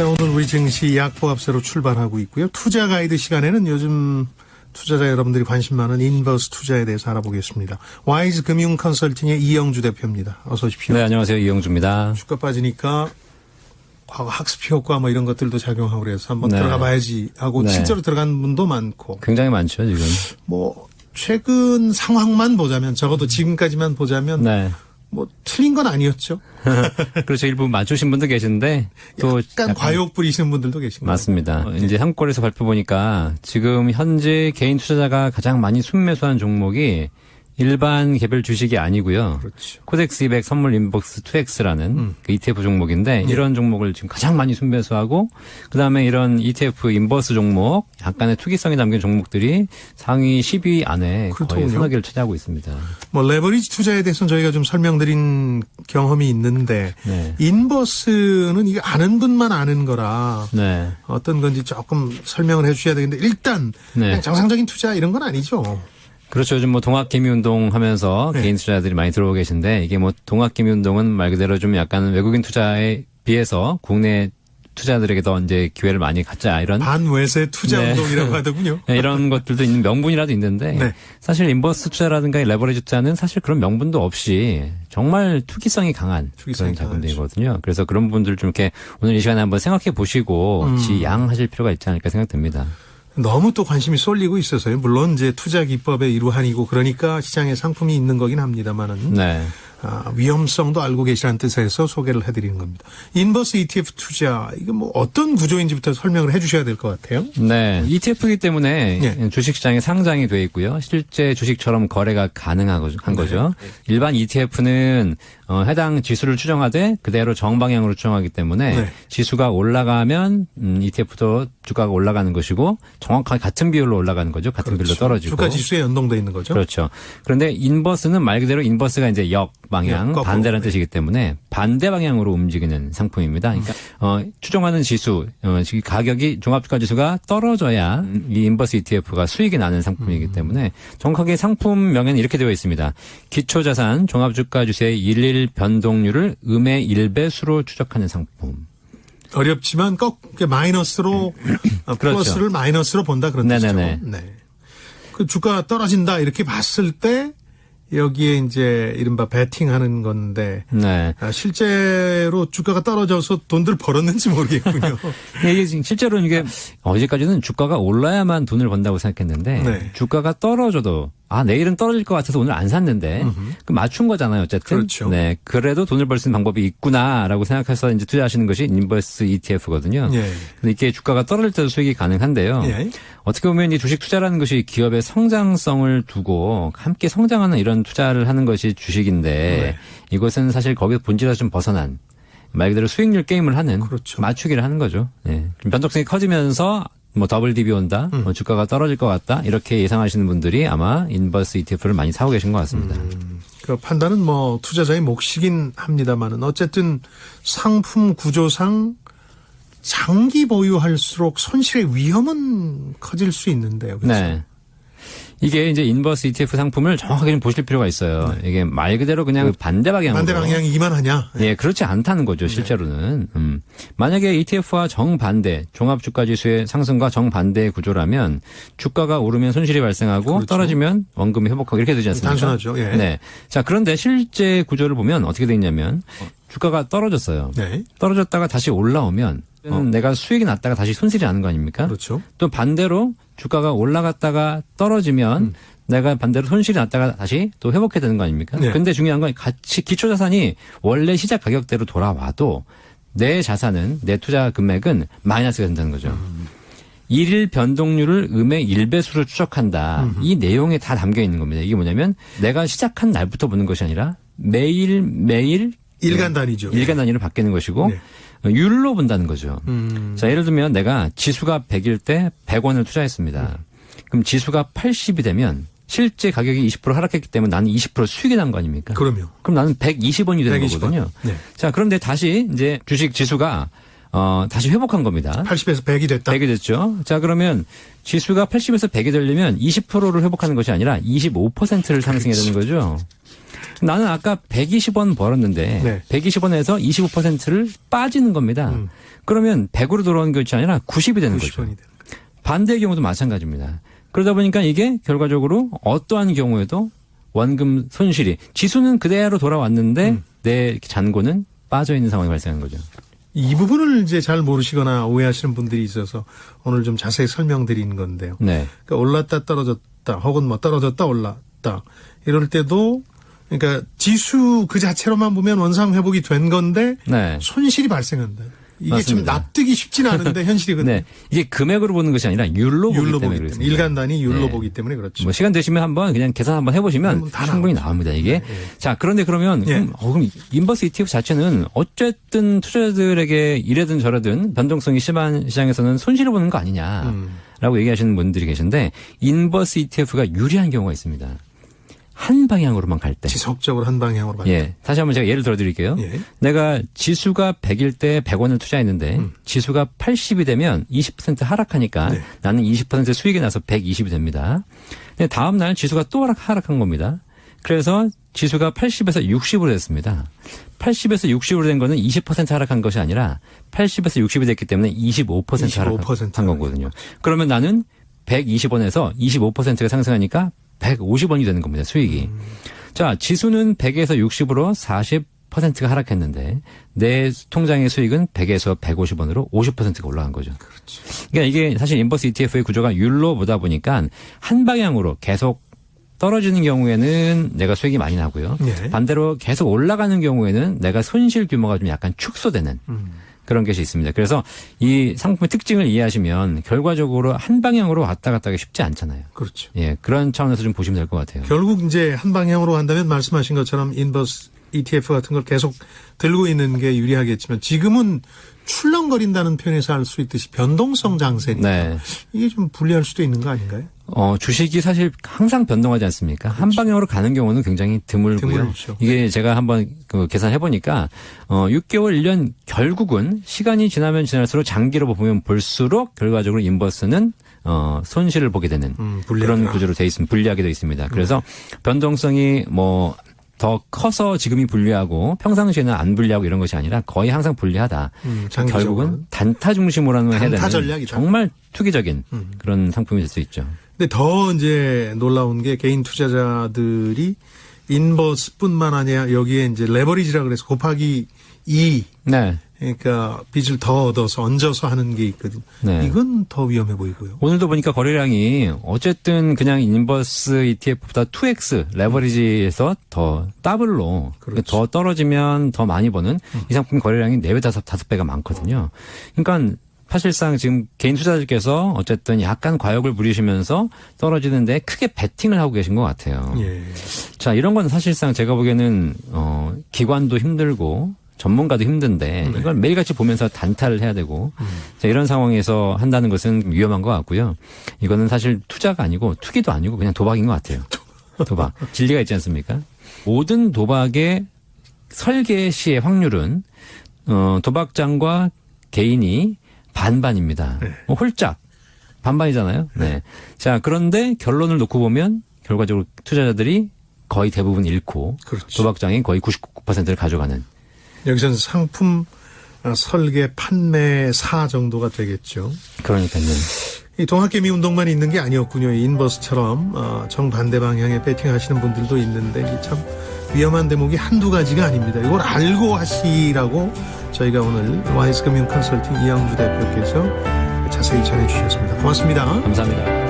자, 오늘 우리 증시 약보합세로 출발하고 있고요. 투자 가이드 시간에는 요즘 투자자 여러분들이 관심 많은 인버스 투자에 대해서 알아보겠습니다. 와이즈 금융 컨설팅의 이영주 대표입니다. 어서 오십시오. 네, 안녕하세요. 이영주입니다. 주가 빠지니까 과거 학습 효과 뭐 이런 것들도 작용하고 그래서 한번 들어가 봐야지 하고 실제로 들어간 분도 많고. 굉장히 많죠, 지금. 뭐 최근 상황만 보자면 적어도 지금까지만 보자면 뭐 틀린 건 아니었죠. 그렇죠. 일부 맞추신 분도 계신데 또 약간 과욕 부리시는 분들도 계신 거예요. 맞습니다. 이제 한국거래소 발표 보니까 지금 현재 개인 투자자가 가장 많이 순매수한 종목이 일반 개별 주식이 아니고요. 그렇죠. 코덱스 200 선물 인벅스 2X라는 그 ETF 종목인데 이런 종목을 지금 가장 많이 순매수하고 그다음에 이런 ETF 인버스 종목 약간의 투기성이 담긴 종목들이 상위 10위 안에 거의 서너 개를 차지하고 있습니다. 뭐 레버리지 투자에 대해서는 저희가 좀 설명드린 경험이 있는데 인버스는 이거 아는 분만 아는 거라 어떤 건지 조금 설명을 해 주셔야 되는데 일단 그냥 정상적인 투자 이런 건 아니죠. 그렇죠. 요즘 뭐 동학개미운동 하면서 개인 투자자들이 많이 들어오고 계신데 이게 뭐 동학개미운동은 말 그대로 좀 약간 외국인 투자에 비해서 국내 투자자들에게 더 이제 기회를 많이 갖자 이런 반외세 투자 운동이라고 하더군요. 이런 것들도 있는 명분이라도 있는데 사실 인버스 투자라든가 레버리지 투자는 사실 그런 명분도 없이 정말 투기성이 강한 그런 자금들이거든요. 그래서 그런 분들 좀 이렇게 오늘 이 시간에 한번 생각해 보시고 지양하실 필요가 있지 않을까 생각됩니다. 너무 또 관심이 쏠리고 있어서요. 물론 이제 투자 기법의 일환이고 그러니까 시장에 상품이 있는 거긴 합니다만은 위험성도 알고 계시라는 뜻에서 소개를 해드리는 겁니다. 인버스 ETF 투자 이거 뭐 어떤 구조인지부터 설명을 해주셔야 될 것 같아요. 네, ETF이기 때문에 주식시장에 상장이 돼 있고요. 실제 주식처럼 거래가 가능한 거죠. 일반 ETF는 해당 지수를 추정하되 그대로 정방향으로 추정하기 때문에 지수가 올라가면 ETF도 주가가 올라가는 것이고 정확하게 같은 비율로 올라가는 거죠. 같은 비율로 떨어지고. 주가 지수에 연동돼 있는 거죠. 그렇죠. 그런데 인버스는 말 그대로 인버스가 이제 역방향, 반대라는 뜻이기 때문에 반대 방향으로 움직이는 상품입니다. 그러니까 추정하는 지수, 가격이 종합주가 지수가 떨어져야 이 인버스 ETF가 수익이 나는 상품이기 때문에 정확하게 상품명에는 이렇게 되어 있습니다. 기초자산 종합주가 지수의 일일 변동률을 음의 1배수로 추적하는 상품. 어렵지만 꼭 마이너스로 플러스를 마이너스로 본다 그런 뜻이죠. 그 주가가 떨어진다 이렇게 봤을 때 여기에 이제 이른바 베팅하는 건데 실제로 주가가 떨어져서 돈들 벌었는지 모르겠군요. 이게 실제로는 이게 어제까지는 주가가 올라야만 돈을 번다고 생각했는데 주가가 떨어져도 내일은 떨어질 것 같아서 오늘 안 샀는데 그 맞춘 거잖아요. 어쨌든. 그렇죠. 그래도 돈을 벌 수 있는 방법이 있구나라고 생각해서 이제 투자하시는 것이 인버스 ETF거든요. 근데 이게 주가가 떨어질 때도 수익이 가능한데요. 어떻게 보면 이 주식 투자라는 것이 기업의 성장성을 두고 함께 성장하는 이런 투자를 하는 것이 주식인데 이것은 사실 거기서 본질에서 좀 벗어난 말 그대로 수익률 게임을 하는 맞추기를 하는 거죠. 변동성이 커지면서 뭐 더블 DB 온다, 주가가 떨어질 것 같다 이렇게 예상하시는 분들이 아마 인버스 ETF를 많이 사고 계신 것 같습니다. 그 판단은 뭐 투자자의 몫이긴 합니다만은 어쨌든 상품 구조상 장기 보유할수록 손실의 위험은 커질 수 있는데요. 그렇죠? 이게 이제 인버스 ETF 상품을 정확하게 좀 보실 필요가 있어요. 이게 말 그대로 그냥 반대 방향으로. 반대 방향이기만 하냐? 그렇지 않다는 거죠, 실제로는. 만약에 ETF와 정반대, 종합주가지수의 상승과 정반대의 구조라면 주가가 오르면 손실이 발생하고 떨어지면 원금이 회복하고 이렇게 되지 않습니까? 단순하죠. 자, 그런데 실제 구조를 보면 어떻게 돼 있냐면 주가가 떨어졌어요. 떨어졌다가 다시 올라오면 내가 수익이 났다가 다시 손실이 나는 거 아닙니까? 그렇죠. 또 반대로 주가가 올라갔다가 떨어지면 내가 반대로 손실이 났다가 다시 또 회복해야 되는 거 아닙니까? 근데 중요한 건 같이 기초자산이 원래 시작 가격대로 돌아와도 내 자산은 내 투자 금액은 마이너스가 된다는 거죠. 일일 변동률을 음의 1배수로 추적한다. 이 내용에 다 담겨 있는 겁니다. 이게 뭐냐면 내가 시작한 날부터 보는 것이 아니라 매일 일간 단위죠. 일간 단위로 바뀌는 것이고 율로 본다는 거죠. 자, 예를 들면 내가 지수가 100일 때 100원을 투자했습니다. 그럼 지수가 80이 되면 실제 가격이 20% 하락했기 때문에 나는 20% 수익이 난 거 아닙니까? 그럼요. 그럼 나는 120원이 되는 120원. 거거든요. 자, 그런데 다시 이제 주식 지수가 다시 회복한 겁니다. 80에서 100이 됐다. 100이 됐죠. 자, 그러면 지수가 80에서 100이 되려면 20%를 회복하는 것이 아니라 25%를 상승해야 되는 거죠. 나는 아까 120원 벌었는데 네. 120원에서 25%를 빠지는 겁니다. 그러면 100으로 돌아오는 것이 아니라 90이 되는 거죠. 반대의 경우도 마찬가지입니다. 그러다 보니까 이게 결과적으로 어떠한 경우에도 원금 손실이 지수는 그대로 돌아왔는데 내 잔고는 빠져 있는 상황이 발생한 거죠. 이 부분을 이제 잘 모르시거나 오해하시는 분들이 있어서 오늘 좀 자세히 설명드리는 건데요. 네. 그러니까 올랐다 떨어졌다 혹은 뭐 떨어졌다 올랐다 이럴 때도 그러니까 지수 그 자체로만 보면 원상 회복이 된 건데 네. 손실이 발생한다. 이게 맞습니다. 좀 납득이 쉽지는 않은데 현실이거든요. 네. 이게 금액으로 보는 것이 아니라 율로 보기 때문에 그렇습니다. 일간 단위 율로 네. 보기 때문에 그렇죠. 뭐 시간 되시면 한번 그냥 계산 한번 해보시면 충분히 나옵니다. 이게. 네. 자, 그런데 그러면 그럼 인버스 ETF 자체는 어쨌든 투자자들에게 이래든 저래든 변동성이 심한 시장에서는 손실을 보는 거 아니냐라고 얘기하시는 분들이 계신데 인버스 ETF가 유리한 경우가 있습니다. 한 방향으로만 갈 때. 지속적으로 한 방향으로 갈 때. 예. 다시 한번 제가 예를 들어 드릴게요. 예. 내가 지수가 100일 때 100원을 투자했는데 지수가 80이 되면 20% 하락하니까 네. 나는 20% 수익이 나서 120이 됩니다. 근데 다음 날 지수가 또 하락한 겁니다. 그래서 지수가 80에서 60으로 됐습니다. 80에서 60으로 된 거는 20% 하락한 것이 아니라 80에서 60이 됐기 때문에 25% 하락한 거거든요. 그러면 나는 120원에서 25%가 상승하니까 150원이 되는 겁니다. 수익이. 자, 지수는 100에서 60으로 40%가 하락했는데 내 통장의 수익은 100에서 150원으로 50%가 올라간 거죠. 그렇죠. 그러니까 이게 사실 인버스 ETF의 구조가 율로 보다 보니까 한 방향으로 계속 떨어지는 경우에는 내가 수익이 많이 나고요. 네. 반대로 계속 올라가는 경우에는 내가 손실 규모가 좀 약간 축소되는 그런 것이 있습니다. 그래서 이 상품의 특징을 이해하시면 결과적으로 한 방향으로 왔다 갔다 하기 쉽지 않잖아요. 그렇죠. 예, 그런 차원에서 좀 보시면 될 것 같아요. 결국 이제 한 방향으로 간다면 말씀하신 것처럼 인버스 ETF 같은 걸 계속 들고 있는 게 유리하겠지만 지금은 출렁거린다는 표현에서 알 수 있듯이 변동성 장세니까 네. 이게 좀 불리할 수도 있는 거 아닌가요? 주식이 사실 항상 변동하지 않습니까? 그렇죠. 한 방향으로 가는 경우는 굉장히 드물고요. 드물죠. 이게 제가 한번 계산해 보니까 6개월, 1년 결국은 시간이 지나면 지날수록 장기로 보면 볼수록 결과적으로 인버스는 손실을 보게 되는 그런 구조로 돼 있습니다. 불리하게 돼 있습니다. 그래서 변동성이 더 커서 지금이 불리하고 평상시에는 안 불리하고 이런 것이 아니라 거의 항상 불리하다. 결국은 단타 중심으로 해야 되는 전략이다. 정말 투기적인 그런 상품이 될 수 있죠. 근데 더 이제 놀라운 게 개인 투자자들이 인버스뿐만 아니라 여기에 이제 레버리지라 그래서 곱하기 2. 네. 그러니까 빚을 더 얻어서 얹어서 하는 게 있거든요. 네. 이건 더 위험해 보이고요. 오늘도 보니까 거래량이 어쨌든 그냥 인버스 ETF보다 2X 레버리지에서 더 더블로 그렇죠. 더 떨어지면 더 많이 버는 이 상품 거래량이 4배, 5배가 많거든요. 그러니까 사실상 지금 개인 투자자들께서 어쨌든 약간 과욕을 부리시면서 떨어지는데 크게 베팅을 하고 계신 것 같아요. 예. 자, 이런 건 사실상 제가 보기에는 기관도 힘들고 전문가도 힘든데 이걸 매일같이 보면서 단타를 해야 되고 자, 이런 상황에서 한다는 것은 위험한 것 같고요. 이거는 사실 투자가 아니고 투기도 아니고 그냥 도박인 것 같아요. 도박. 진리가 있지 않습니까? 모든 도박의 설계 시의 확률은 도박장과 개인이 반반입니다. 네. 홀짝 반반이잖아요. 네. 자, 그런데 결론을 놓고 보면 결과적으로 투자자들이 거의 대부분 잃고 그렇죠. 도박장이 거의 99%를 가져가는. 여기서는 상품 설계 판매사 정도가 되겠죠. 그러니까요. 이 동학개미 운동만 있는 게 아니었군요. 인버스처럼 정반대 방향에 배팅하시는 분들도 있는데 참 위험한 대목이 한두 가지가 아닙니다. 이걸 알고 하시라고 저희가 오늘 와이스금융 컨설팅 이영주 대표께서 자세히 전해 주셨습니다. 고맙습니다. 감사합니다.